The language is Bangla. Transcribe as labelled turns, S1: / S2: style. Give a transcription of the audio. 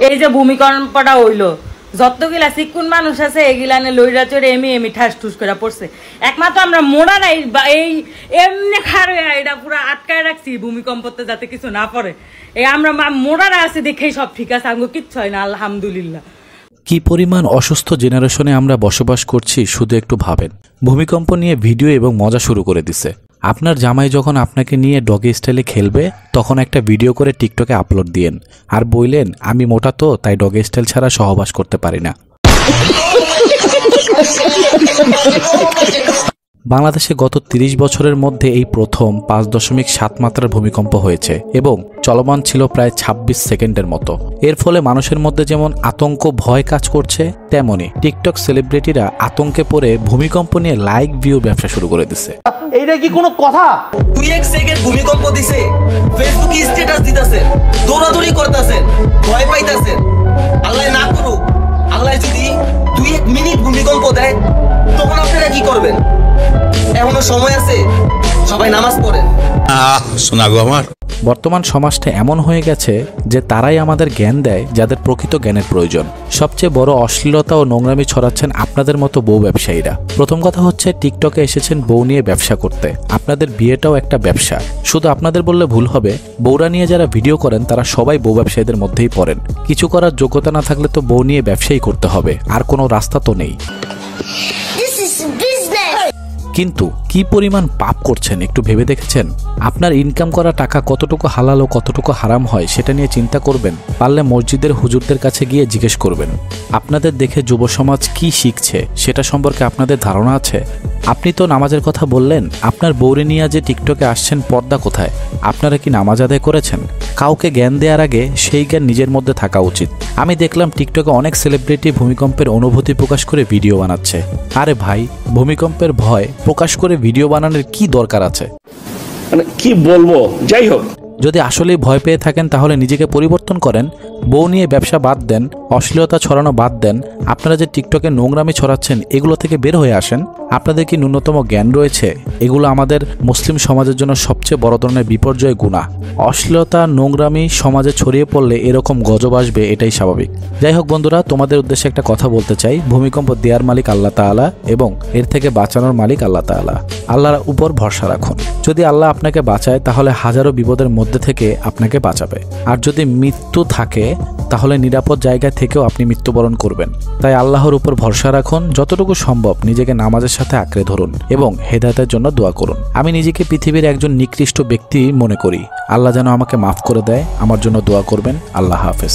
S1: এই যে ভূমিকম্পটা হইলো যতগুলা চিকুন মানুষ আছে এগুলানে লইরা চড়ে এমি ঠাস ঠুস করে পড়ছে। একমাত্র আমরা মোড়া নাই এই এমনি খারে এটা পুরো আটকায় রাখছি ভূমিকম্পতে যাতে কিছু না পড়ে। এই আমরা মোড়ারা আছে দেখেই সব ঠিক আছে, আমাকে কিচ্ছু হয় না আলহামদুলিল্লাহ।
S2: কি পরিমাণ অসুস্থ জেনারেশনে আমরা বসবাস করছি শুধু একটু ভাবেন। ভূমিকম্প নিয়ে ভিডিও এবং মজা শুরু করে দিছে। আপনার জামাই যখন আপনাকে নিয়ে ডগি স্টাইলে খেলবে তখন একটা ভিডিও করে টিকটকে আপলোড দিয়েন আর বললেন আমি মোটা তো তাই ডগি স্টাইল ছাড়া সহবাস করতে পারি না। বাংলাদেশে গত ৩০ বছরের মধ্যে এই প্রথম ৫.৭ মাত্রার ভূমিকম্প হয়েছে এবং চলমান ছিল প্রায় ২৬ সেকেন্ডের মতো। এর ফলে মানুষের মধ্যে যেমন আতঙ্ক ভয় কাজ করছে, তেমনি টিকটক সেলিব্রিটিরা আতঙ্কে পড়ে ভূমিকম্প নিয়ে লাইক ভিউ ব্যবসা শুরু করে দিছে।
S3: এইটা কি কোনো কথা?
S4: 2 সেকেন্ড ভূমিকম্প দিছে, ফেসবুকে স্ট্যাটাস দিতেছেন, দৌড়াদৌড়ি করতেছেন, ভয় পাইতেছেন। আল্লাহ না করুক, আল্লাহ যদি 2 মিনিট ভূমিকম্প দেয় তখন আপনারা কি করবেন? এখনো সময় আছে, সবাই নামাজ পড়েন।
S2: শোনা গো আমার। বর্তমান সমাজটা এমন হয়ে গেছে যে তারাই আমাদের জ্ঞান দেয় যাদের প্রকৃত জ্ঞানের প্রয়োজন। সবচেয়ে বড় অশ্লীলতা ও নোংরামি ছড়াচ্ছেন আপনাদের মতো বউ ব্যবসায়ীরা। প্রথম কথা হচ্ছে টিকটকে এসেছেন বউ নিয়ে ব্যবসা করতে। আপনাদের বিয়েটাও একটা ব্যবসা। শুধু আপনাদের বললে ভুল হবে, বউরা নিয়ে যারা ভিডিও করেন তারা সবাই বউ ব্যবসায়ীদের মধ্যেই পড়েন। কিছু করার যোগ্যতা না থাকলে তো বউ নিয়ে ব্যবসায়ী করতে হবে, আর কোনো রাস্তা তো নেই। কিন্তু কি পরিমাণ পাপ করছেন একটু ভেবে দেখেছেন? আপনার ইনকাম করা টাকা কতটুকু হালাল ও কতটুকু হারাম হয় সেটা নিয়ে চিন্তা করবেন। পারলে মসজিদের হুজুরদের কাছে গিয়ে জিজ্ঞেস করবেন। আপনাদের দেখে যুব সমাজ কি শিখছে সেটা সম্পর্কে আপনাদের ধারণা আছে? আপনি তো নামাজের কথা বললেন, আপনার বউরে নিয়ে যে টিকটকে আসছেন পর্দা কোথায়? আপনারা কি নামাজ আদায় করেছেন? কাউকে জ্ঞান দেওয়ার আগে সেই জ্ঞান নিজের মধ্যে থাকা উচিত। আমি দেখলাম টিকটকে অনেক সেলিব্রিটি ভূমিকম্পের অনুভূতি প্রকাশ করে ভিডিও বানাচ্ছে। আরে ভাই, ভূমিকম্পের ভয় প্রকাশ করে ভিডিও বানানোর কি দরকার আছে?
S3: মানে কি বলবো, যাই হোক।
S2: যদি আসলেই ভয় পেয়ে থাকেন তাহলে নিজেকে পরিবর্তন করেন। বউ নিয়ে ব্যবসা বাদ দেন, অশ্লীলতা ছড়ানো বাদ দেন। আপনারা যে টিকটকে নোংরামি ছড়াচ্ছেন এগুলো থেকে বের হয়ে আসেন। আপনাদের কি ন্যূনতম জ্ঞান রয়েছে? এগুলো আমাদের মুসলিম সমাজের জন্য সবচেয়ে বড় ধরনের বিপর্যয় গুনাহ। অশ্লীলতা নোংরামি সমাজে ছড়িয়ে পড়লে এরকম গজব আসবে, এটাই স্বাভাবিক। যাই হোক বন্ধুরা, তোমাদের উদ্দেশ্যে একটা কথা বলতে চাই। ভূমিকম্প দেওয়ার মালিক আল্লাহ তাআলা এবং এর থেকে বাঁচানোর মালিক আল্লাহ তাআলা। আল্লাহর উপর ভরসা রাখুন। যদি আল্লাহ আপনাকে বাঁচায় তাহলে হাজারো বিপদের মধ্যে থেকে আপনাকে বাঁচাবে। আর যদি মৃত্যু থাকে তাহলে নিরাপদ জায়গা থেকেও আপনি মৃত্যুবরণ করবেন। তাই আল্লাহর উপর ভরসা রাখুন। যতটুকু সম্ভব নিজেকে নামাজের সাথে আঁকড়ে ধরুন এবং হেদায়েতের জন্য দোয়া করুন। আমি নিজেকে পৃথিবীর একজন নিকৃষ্ট ব্যক্তি মনে করি। আল্লাহ যেন আমাকে মাফ করে দেয়। আমার জন্য দোয়া করবেন। আল্লাহ হাফেজ।